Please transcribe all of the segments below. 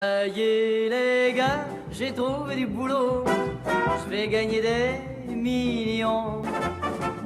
Les gars, j'ai trouvé du boulot, je vais gagner des millions.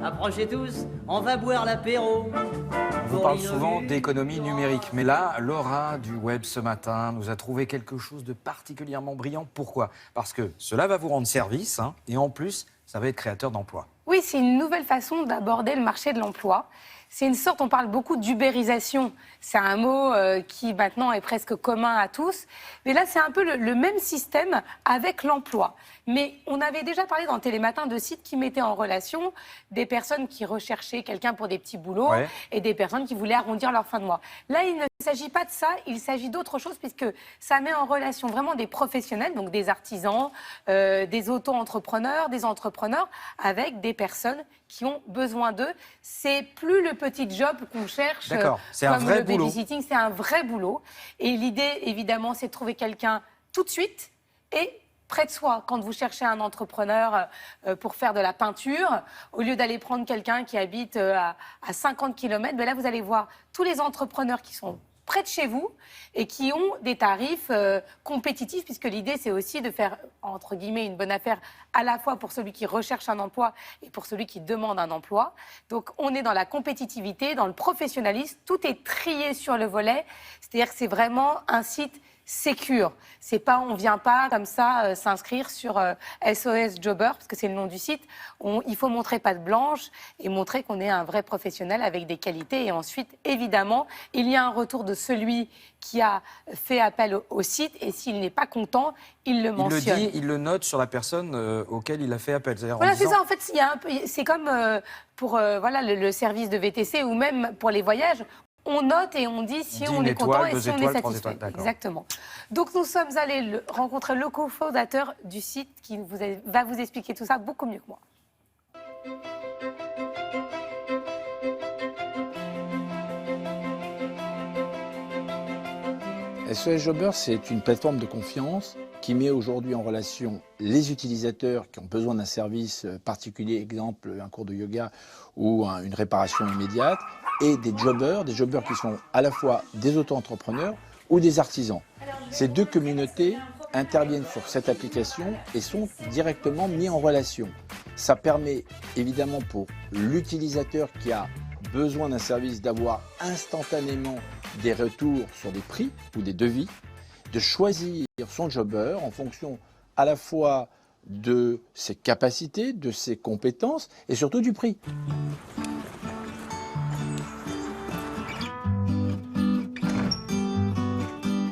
Approchez tous, on va boire l'apéro. On vous parle souvent d'économie numérique, mais là, Laura du web ce matin nous a trouvé quelque chose de particulièrement brillant. Pourquoi? Parce que cela va vous rendre service, hein, et en plus, ça va être créateur d'emplois. Oui, c'est une nouvelle façon d'aborder le marché de l'emploi. C'est une sorte, on parle beaucoup d'ubérisation. C'est un mot qui maintenant est presque commun à tous. Mais là, c'est un peu le même système avec l'emploi. Mais on avait déjà parlé dans Télématin de sites qui mettaient en relation des personnes qui recherchaient quelqu'un pour des petits boulots et des personnes qui voulaient arrondir leur fin de mois. Là, il ne s'agit pas de ça, il s'agit d'autre chose puisque ça met en relation vraiment des professionnels, donc des artisans, des auto-entrepreneurs, des entrepreneurs, avec des personnes qui ont besoin d'eux. C'est plus le petit job qu'on cherche c'est un comme vrai le boulot. babysitting, c'est un vrai boulot. Et l'idée, évidemment, c'est de trouver quelqu'un tout de suite et près de soi. Quand vous cherchez un entrepreneur pour faire de la peinture, au lieu d'aller prendre quelqu'un qui habite à 50 km, ben là, vous allez voir tous les entrepreneurs qui sont près de chez vous et qui ont des tarifs compétitifs, puisque l'idée, c'est aussi de faire, entre guillemets, une bonne affaire à la fois pour celui qui recherche un emploi et pour celui qui demande un emploi. Donc, on est dans la compétitivité, dans le professionnalisme, tout est trié sur le volet, c'est-à-dire que c'est vraiment un site sécure. C'est pas, on vient pas comme ça s'inscrire sur SOS Jobber, parce que c'est le nom du site. Il faut montrer patte blanche et montrer qu'on est un vrai professionnel avec des qualités. Et ensuite, évidemment, il y a un retour de celui qui a fait appel au site. Et s'il n'est pas content, il le mentionne. Il le dit, il le note sur la personne auquel il a fait appel. Voilà, c'est ça. En fait, il y a un peu, c'est comme pour voilà, le service de VTC ou même pour les voyages. On note et on dit si on est content et si on est satisfait. Exactement. Donc nous sommes allés rencontrer le cofondateur du site qui va vous expliquer tout ça beaucoup mieux que moi. SOS Jobber, c'est une plateforme de confiance qui met aujourd'hui en relation les utilisateurs qui ont besoin d'un service particulier, exemple un cours de yoga ou une réparation immédiate, et des jobbers qui sont à la fois des auto-entrepreneurs ou des artisans. Ces deux communautés interviennent sur cette application et sont directement mis en relation. Ça permet évidemment pour l'utilisateur qui a besoin d'un service d'avoir instantanément des retours sur des prix ou des devis, de choisir son jobber en fonction à la fois de ses capacités, de ses compétences et surtout du prix.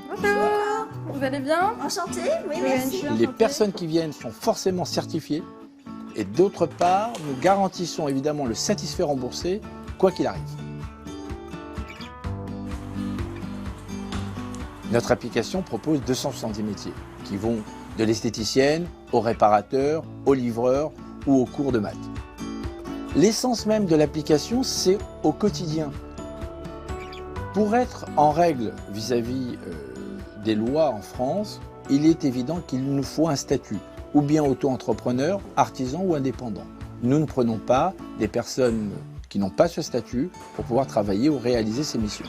Bonjour, vous allez bien? Enchantée, oui, merci. Les personnes qui viennent sont forcément certifiées et d'autre part, nous garantissons évidemment le satisfait remboursé, quoi qu'il arrive. Notre application propose 270 métiers qui vont de l'esthéticienne au réparateur, au livreur ou au cours de maths. L'essence même de l'application, c'est au quotidien. Pour être en règle vis-à-vis des lois en France, il est évident qu'il nous faut un statut, ou bien auto-entrepreneur, artisan ou indépendant. Nous ne prenons pas des personnes qui n'ont pas ce statut pour pouvoir travailler ou réaliser ces missions.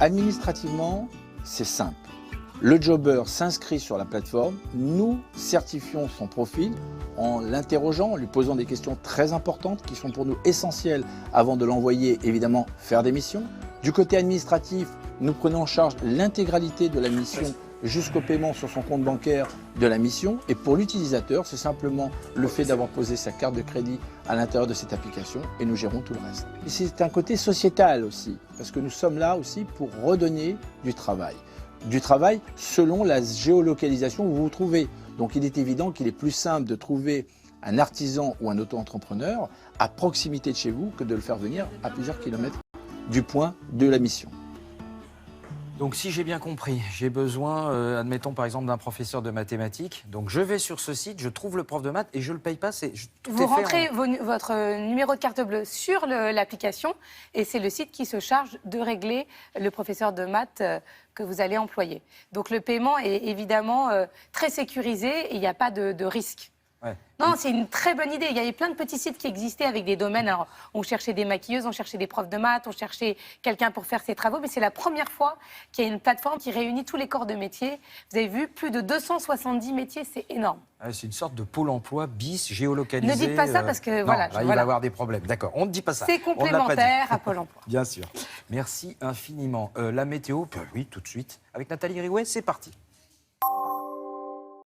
Administrativement, c'est simple. Le jobber s'inscrit sur la plateforme, nous certifions son profil en l'interrogeant, en lui posant des questions très importantes qui sont pour nous essentielles avant de l'envoyer évidemment faire des missions. Du côté administratif, nous prenons en charge l'intégralité de la mission jusqu'au paiement sur son compte bancaire de la mission. Et pour l'utilisateur, c'est simplement le fait d'avoir posé sa carte de crédit à l'intérieur de cette application et nous gérons tout le reste. Et c'est un côté sociétal aussi, parce que nous sommes là aussi pour redonner du travail. Du travail selon la géolocalisation où vous vous trouvez. Donc il est évident qu'il est plus simple de trouver un artisan ou un auto-entrepreneur à proximité de chez vous que de le faire venir à plusieurs kilomètres du point de la mission. Donc si j'ai bien compris, j'ai besoin, admettons par exemple d'un professeur de mathématiques, donc je vais sur ce site, je trouve le prof de maths et je ne le paye pas, vous rentrez votre numéro de carte bleue sur l'application et c'est le site qui se charge de régler le professeur de maths que vous allez employer. Donc le paiement est évidemment très sécurisé et il n'y a pas de risque. Ouais. Non, c'est une très bonne idée. Il y avait plein de petits sites qui existaient avec des domaines. Alors, on cherchait des maquilleuses, on cherchait des profs de maths, on cherchait quelqu'un pour faire ses travaux. Mais c'est la première fois qu'il y a une plateforme qui réunit tous les corps de métier. Vous avez vu, plus de 270 métiers, c'est énorme. Ouais, c'est une sorte de pôle emploi bis géolocalisé. Ne dites pas ça parce que, non, voilà, là, il va y avoir des problèmes. D'accord, on ne dit pas ça. C'est On ne l'a pas dit. complémentaire à Pôle emploi. Bien sûr. Merci infiniment. La météo, oui, tout de suite. Avec Nathalie Riouet, c'est parti.